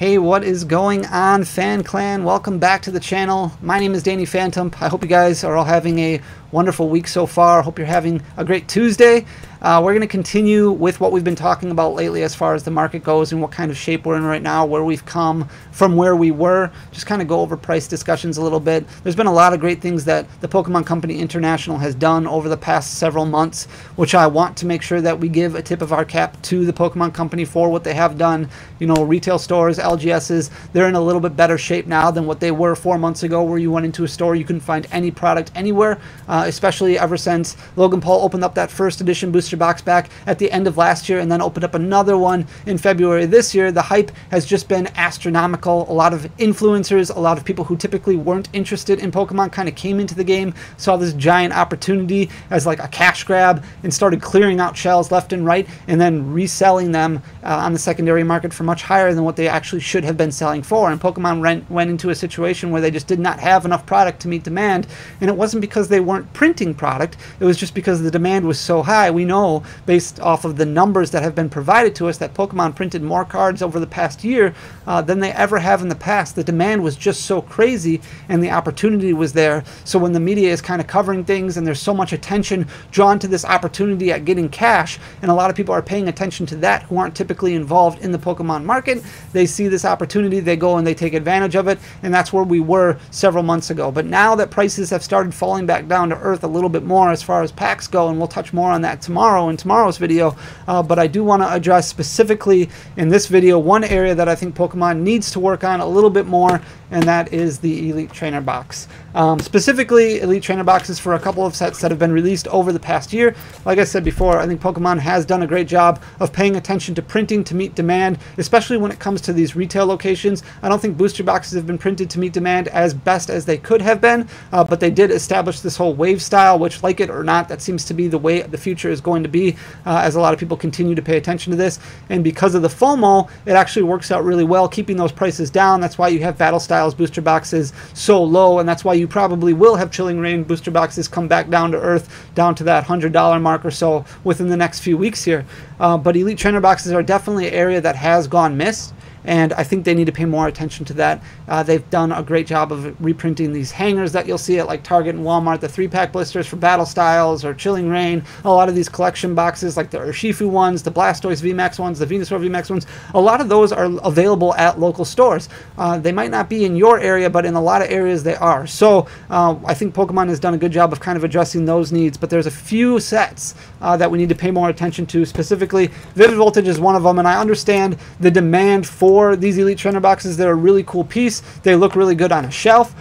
Hey, what is going on, Fan Clan? Welcome back to the channel. My name is Danny Phantom. I hope you guys are all having a wonderful week so far. Hope you're having a great Tuesday. We're going to continue with what we've been talking about lately as far as the market goes and what kind of shape we're in right now, where we've come from where we were. Just kind of go over price discussions a little bit. There's been a lot of great things that the Pokemon Company International has done over the past several months, which I want to make sure that we give a tip of our cap to the Pokemon Company for what they have done. You know, retail stores, LGSs, they're in a little bit better shape now than what they were 4 months ago, where you went into a store, you couldn't find any product anywhere, especially ever since Logan Paul opened up that first edition booster box back at the end of last year and then opened up another one in February this year. The hype has just been astronomical. A lot of influencers, a lot of people who typically weren't interested in Pokemon kind of came into the game, saw this giant opportunity as like a cash grab, and started clearing out shells left and right and then reselling them on the secondary market for much higher than what they actually should have been selling for. And Pokemon went into a situation where they just did not have enough product to meet demand, and it wasn't because they weren't printing product, it was just because the demand was so high. We know, based off of the numbers that have been provided to us, that Pokemon printed more cards over the past year than they ever have in the past. The demand was just so crazy and the opportunity was there. So when the media is kind of covering things and there's so much attention drawn to this opportunity at getting cash, and a lot of people are paying attention to that who aren't typically involved in the Pokemon market, they see this opportunity, they go and they take advantage of it, and that's where we were several months ago. But now that prices have started falling back down to earth a little bit more as far as packs go, and we'll touch more on that tomorrow in tomorrow's video, but I do want to address specifically in this video one area that I think Pokemon needs to work on a little bit more, and that is the Elite Trainer box. Specifically, Elite Trainer boxes for a couple of sets that have been released over the past year. Like I said before, I think Pokemon has done a great job of paying attention to printing to meet demand, especially when it comes to these retail locations. I don't think booster boxes have been printed to meet demand as best as they could have been, but they did establish this whole wave style, which, like it or not, that seems to be the way the future is going to be, as a lot of people continue to pay attention to this. And because of the FOMO, it actually works out really well, keeping those prices down. That's why you have Battle Styles booster boxes so low, and that's why you probably will have Chilling Reign booster boxes come back down to earth, down to that $100 mark or so within the next few weeks here. But Elite Trainer boxes are definitely an area that has gone missed, and I think they need to pay more attention to that. They've done a great job of reprinting these hangers that you'll see at like Target and Walmart, the 3-pack blisters for Battle Styles or Chilling Reign, a lot of these collection boxes like the Urshifu ones, the Blastoise VMAX ones, the Venusaur VMAX ones. A lot of those are available at local stores. They might not be in your area, but in a lot of areas they are. So I think Pokemon has done a good job of kind of addressing those needs, but there's a few sets that we need to pay more attention to. Specifically, Vivid Voltage is one of them, and I understand the demand for these Elite Trainer boxes. They're a really cool piece. They look really good on a shelf.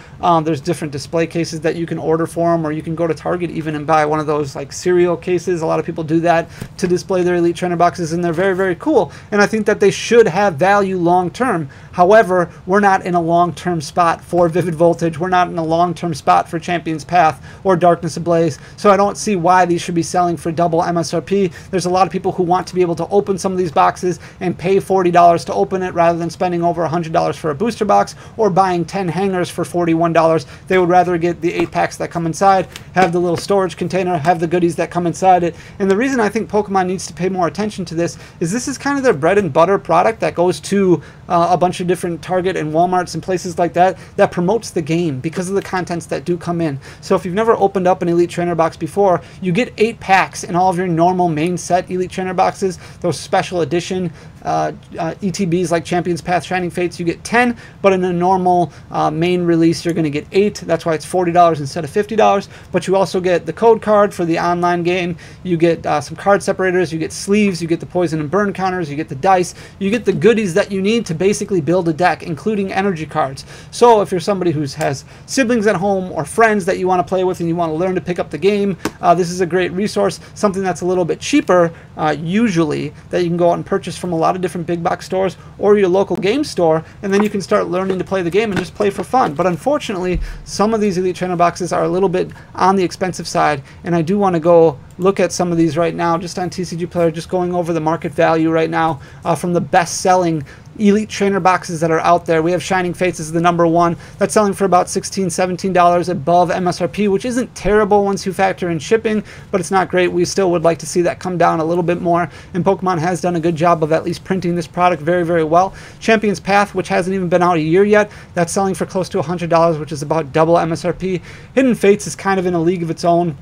There's different display cases that you can order for them, or you can go to Target even and buy one of those like cereal cases. A lot of people do that to display their Elite Trainer boxes, and they're very, very cool. And I think that they should have value long term. However, we're not in a long-term spot for Vivid Voltage. We're not in a long-term spot for Champion's Path or Darkness Ablaze. So I don't see why these should be selling for double MSRP. There's a lot of people who want to be able to open some of these boxes and pay $40 to open it rather than spending over $100 for a booster box or buying 10 hangers for $41. They would rather get the 8 packs that come inside, have the little storage container, have the goodies that come inside it. And the reason I think Pokemon needs to pay more attention to this is kind of their bread and butter product that goes to a bunch of different Target and Walmarts and places like that, that promotes the game because of the contents that do come in. So if you've never opened up an Elite Trainer box before, you get 8 packs in all of your normal main set Elite Trainer boxes. Those special edition ETBs like Champion's Path, Shining Fates, you get 10, but in a normal main release you're going to get 8. That's why it's $40 instead of $50. But you also get the code card for the online game, you get some card separators, you get sleeves, you get the poison and burn counters, you get the dice, you get the goodies that you need to basically build a deck, including energy cards. So if you're somebody who has siblings at home or friends that you want to play with and you want to learn to pick up the game, this is a great resource, something that's a little bit cheaper usually, that you can go out and purchase from a lot of different big box stores or your local game store, and then you can start learning to play the game and just play for fun. But unfortunately, some of these Elite Trainer boxes are a little bit on the expensive side, and I do want to go look at some of these right now just on TCG Player, just going over the market value right now from the best selling Elite Trainer boxes that are out there. We have Shining Fates as the #1. That's selling for about $16, $17 above MSRP, which isn't terrible once you factor in shipping, but it's not great. We still would like to see that come down a little bit more, and Pokemon has done a good job of at least printing this product very, very well. Champion's Path, which hasn't even been out a year yet, that's selling for close to $100, which is about double MSRP. Hidden Fates is kind of in a league of its own.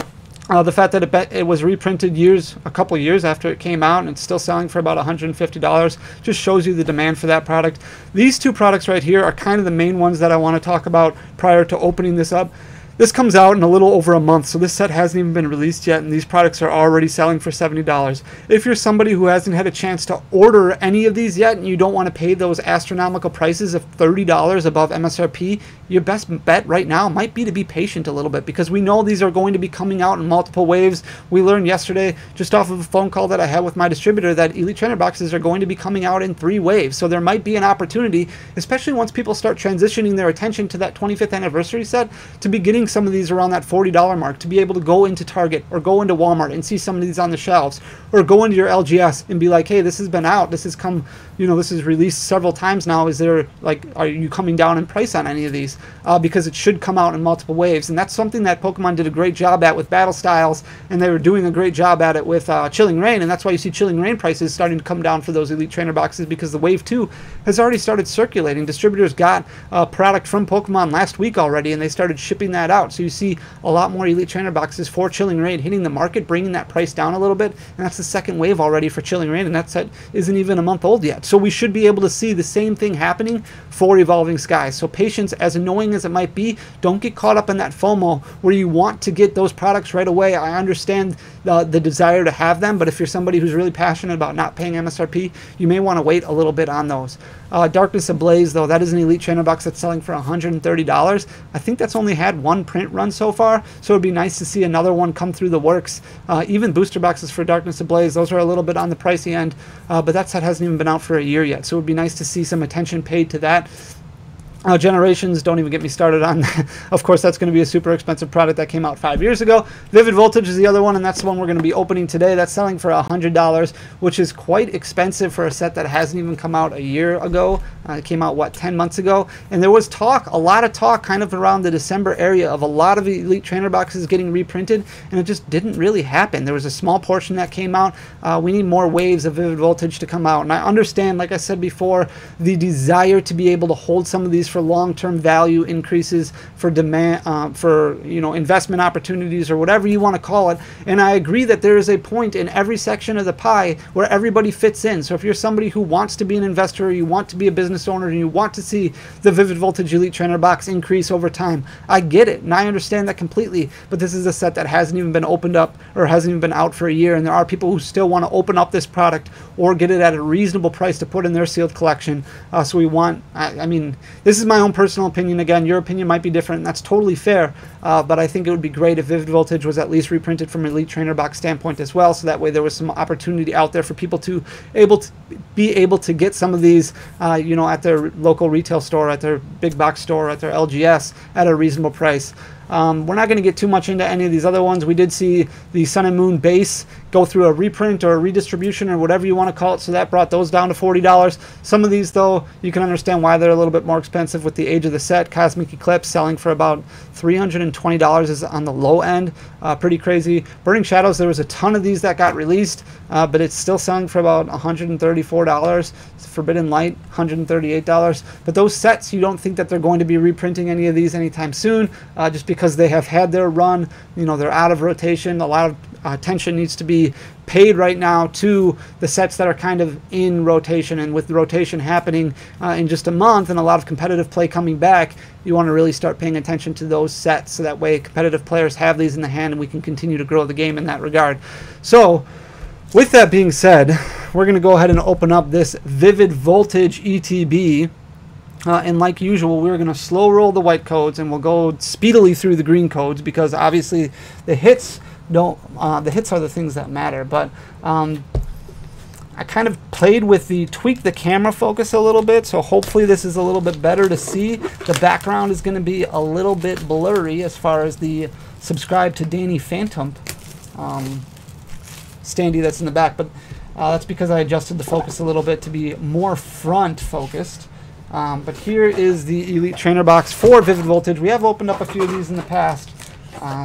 The fact that it was reprinted a couple years after it came out, and it's still selling for about $150 just shows you the demand for that product. These two products right here are kind of the main ones that I want to talk about prior to opening this up. This comes out in a little over a month, so this set hasn't even been released yet, and these products are already selling for $70. If you're somebody who hasn't had a chance to order any of these yet, and you don't want to pay those astronomical prices of $30 above MSRP, your best bet right now might be to be patient a little bit, because we know these are going to be coming out in multiple waves. We learned yesterday, just off of a phone call that I had with my distributor, that Elite Trainer boxes are going to be coming out in 3 waves. So there might be an opportunity, especially once people start transitioning their attention to that 25th anniversary set, to be getting some of these around that $40 mark, to be able to go into Target or go into Walmart and see some of these on the shelves, or go into your LGS and be like, hey, this has been out, this has come, you know, this is released several times now. Is there, like, are you coming down in price on any of these? Because it should come out in multiple waves, and that's something that Pokemon did a great job at with Battle Styles, and they were doing a great job at it with Chilling Reign, and that's why you see Chilling Reign prices starting to come down for those Elite Trainer boxes, because the Wave 2 has already started circulating. Distributors got a product from Pokemon last week already, and they started shipping that out. So you see a lot more Elite Trainer boxes for Chilling Reign hitting the market, bringing that price down a little bit, and that's the second wave already for Chilling Reign, and that set isn't even a month old yet. So we should be able to see the same thing happening for Evolving Skies. So patience, as annoying as it might be, don't get caught up in that FOMO where you want to get those products right away. I understand the desire to have them, but if you're somebody who's really passionate about not paying MSRP, you may want to wait a little bit on those. Darkness Ablaze, though, that is an Elite Trainer box that's selling for $130. I think that's only had one print run so far, so it'd be nice to see another one come through the works. Even booster boxes for Darkness Ablaze, those are a little bit on the pricey end, but that set hasn't even been out for a year yet, so it would be nice to see some attention paid to that. Generations, don't even get me started on that. Of course, that's going to be a super expensive product that came out 5 years ago. Vivid Voltage is the other one, and that's the one we're going to be opening today. That's selling for $100, which is quite expensive for a set that hasn't even come out a year ago. It came out, what, 10 months ago? And there was talk, a lot of talk kind of around the December area of a lot of Elite Trainer boxes getting reprinted, and it just didn't really happen. There was a small portion that came out. We need more waves of Vivid Voltage to come out, and I understand, like I said before, the desire to be able to hold some of these for long-term value increases, for demand, for, you know, investment opportunities, or whatever you want to call it. And I agree that there is a point in every section of the pie where everybody fits in. So if you're somebody who wants to be an investor, or you want to be a business owner, and you want to see the Vivid Voltage Elite Trainer box increase over time, I get it, and I understand that completely. But this is a set that hasn't even been opened up, or hasn't even been out for a year, and there are people who still want to open up this product or get it at a reasonable price to put in their sealed collection. So we want, I mean, this is my own personal opinion. Again, your opinion might be different, and that's totally fair, but I think it would be great if Vivid Voltage was at least reprinted from an Elite Trainer box standpoint as well, so that way there was some opportunity out there for people to be able to get some of these, you know, at their local retail store, at their big box store, at their LGS at a reasonable price. We're not going to get too much into any of these other ones. We did see the Sun and Moon base go through a reprint or a redistribution, or whatever you want to call it, so that brought those down to $40. Some of these, though, you can understand why they're a little bit more expensive with the age of the set. Cosmic Eclipse selling for about $320 is on the low end. Pretty crazy. Burning Shadows, there was a ton of these that got released, but it's still selling for about $134. Forbidden Light, $138. But those sets, you don't think that they're going to be reprinting any of these anytime soon, just because they have had their run. You know, they're out of rotation. A lot of attention needs to be paid right now to the sets that are kind of in rotation, and with the rotation happening in just a month and a lot of competitive play coming back, you want to really start paying attention to those sets, so that way competitive players have these in the hand, and we can continue to grow the game in that regard. So with that being said, we're going to go ahead and open up this Vivid Voltage ETB. And like usual, we're going to slow roll the white codes, and we'll go speedily through the green codes, because obviously the hits don't. The hits are the things that matter. But I kind of played with tweak the camera focus a little bit, so hopefully this is a little bit better to see. The background is going to be a little bit blurry as far as the subscribe to Danny Phantom standee that's in the back, but That's because I adjusted the focus a little bit to be more front focused. But here is the Elite Trainer box for Vivid Voltage. We have opened up a few of these in the past,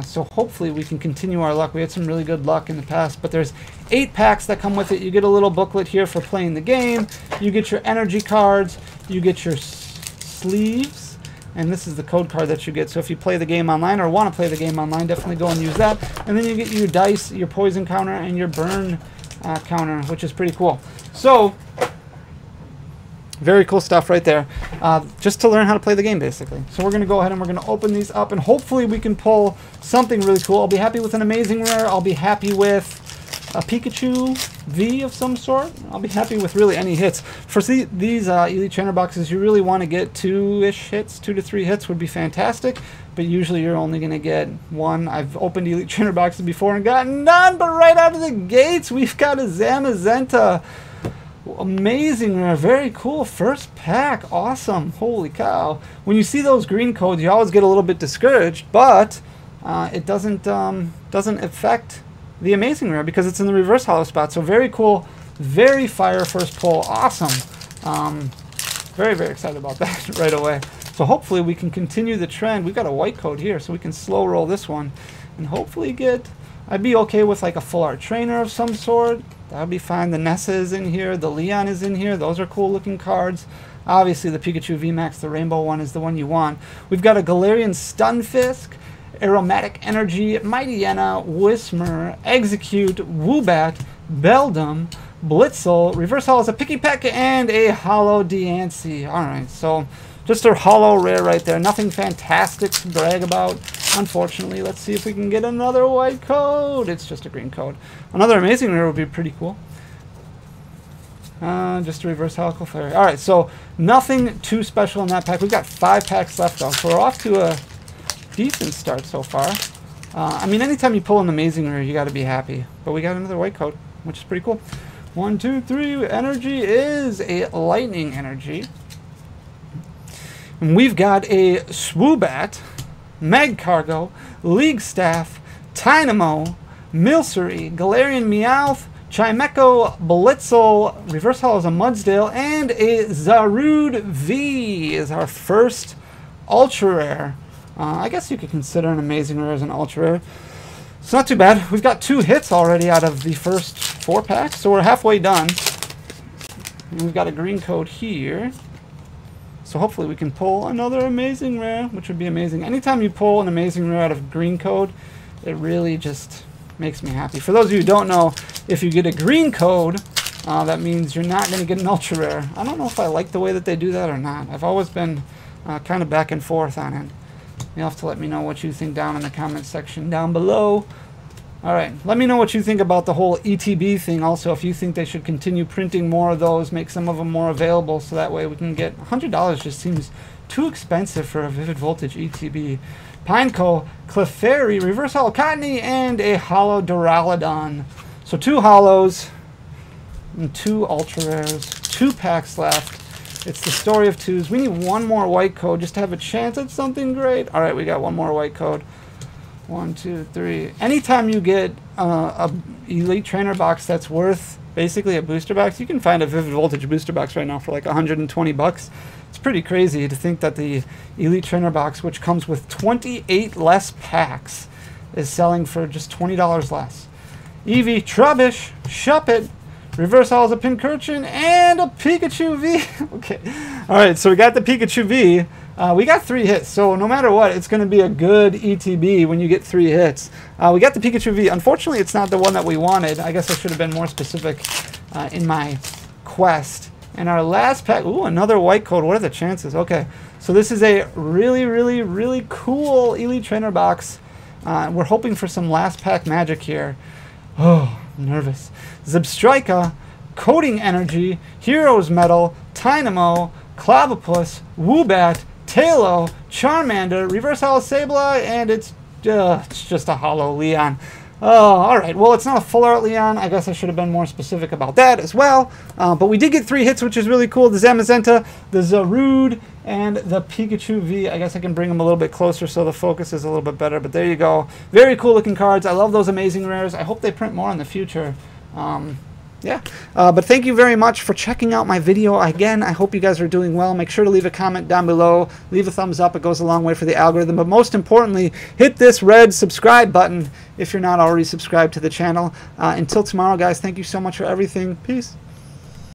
so hopefully we can continue our luck. We had some really good luck in the past, but there's 8 packs that come with it. You get a little booklet here for playing the game. You get your energy cards. You get your sleeves, and this is the code card that you get. So if you play the game online or want to play the game online, definitely go and use that. And then you get your dice, your poison counter, and your burn counter, which is pretty cool. So very cool stuff right there, just to learn how to play the game, basically. So we're going to go ahead and we're going to open these up, and hopefully we can pull something really cool. I'll be happy with an amazing rare. I'll be happy with a Pikachu V of some sort. I'll be happy with really any hits. For these Elite Trainer boxes, you really want to get 2-ish hits. 2 to 3 hits would be fantastic, but usually you're only going to get 1. I've opened Elite Trainer boxes before and gotten none, but right out of the gates, we've got a Zamazenta. Amazing rare, very cool first pack, awesome, holy cow. When you see those green codes, you always get a little bit discouraged, but it doesn't affect the amazing rare because it's in the reverse hollow spot. So very cool, very fire first pull, awesome. Very, very excited about that right away. So hopefully we can continue the trend. We've got a white code here, so we can slow roll this one and hopefully get, I'd be okay with like a full art trainer of some sort. That would be fine. The Nessa is in here. The Leon is in here. Those are cool looking cards. Obviously the Pikachu VMAX, the rainbow one, is the one you want. We've got a Galarian Stunfisk, Aromatic Energy, Mightyena, Whismur, Execute, Woobat, Beldum, Blitzel, Reverse Hollow is a Picky Peck, and a Hollow Diancie. Alright, so just a hollow rare right there. Nothing fantastic to brag about, unfortunately. Let's see if we can get another white code. It's just a green code. Another amazing rare would be pretty cool. Just a reverse helical fairy. Alright, so nothing too special in that pack. We've got 5 packs left though, so we're off to a decent start so far. I mean, anytime you pull an amazing rare, you got to be happy. But we got another white code, which is pretty cool. 1, 2, 3. Energy is a lightning energy. And we've got a Swoobat, Magcargo, League Staff, Tynamo, Milcery, Galarian Meowth, Chimecho, Blitzel, Reverse Hollow is a Mudsdale, and a Zarude V is our first ultra rare. I guess you could consider an amazing rare as an ultra rare. It's not too bad. We've got 2 hits already out of the first 4 packs, so we're halfway done. And we've got a green code here. So hopefully we can pull another amazing rare, which would be amazing. Anytime you pull an amazing rare out of green code, it really just makes me happy. For those of you who don't know, if you get a green code, that means you're not going to get an ultra rare. I don't know if I like the way that they do that or not. I've always been kind of back and forth on it. You'll have to let me know what you think down in the comment section down below. Alright, let me know what you think about the whole ETB thing also, if you think they should continue printing more of those, make some of them more available, so that way we can get $100 just seems too expensive for a Vivid Voltage ETB. Pineco, Clefairy, Reverse Hollow Cottony, and a Hollow Duraludon. So 2 hollows and 2 ultra rares, 2 packs left. It's the story of 2s. We need 1 more white code just to have a chance at something great. Alright, we got 1 more white code. 1, 2, 3. Anytime you get a Elite Trainer box that's worth basically a booster box, you can find a Vivid Voltage booster box right now for like 120 bucks. It's pretty crazy to think that the Elite Trainer box, which comes with 28 less packs, is selling for just $20 less. Eevee, Trubbish, Shuppet, Reverse Hollow is a Pincurchin, and a Pikachu V. Okay. Alright, so we got the Pikachu V. We got 3 hits, so no matter what, it's going to be a good ETB when you get 3 hits. We got the Pikachu V. Unfortunately, it's not the one that we wanted. I guess I should have been more specific in my quest. And our last pack, ooh, another white code. What are the chances? Okay, so this is a really, really, really cool Elite Trainer box. We're hoping for some last pack magic here. Oh, I'm nervous. Zebstrika, Coding Energy, Heroes Metal, Tynamo, Clavipus, Woobat, Tailo, Charmander, Reverse Hollow Sableye, and it's just a Hollow Leon. Oh, alright. Well, it's not a full art Leon. I guess I should have been more specific about that as well. But we did get 3 hits, which is really cool. The Zamazenta, the Zarude, and the Pikachu V. I guess I can bring them a little bit closer so the focus is a little bit better. But there you go. Very cool looking cards. I love those amazing rares. I hope they print more in the future. Yeah, but thank you very much for checking out my video. Again, I hope you guys are doing well. Make sure to leave a comment down below. Leave a thumbs up. It goes a long way for the algorithm. But most importantly, hit this red subscribe button if you're not already subscribed to the channel. Until tomorrow, guys, thank you so much for everything. Peace.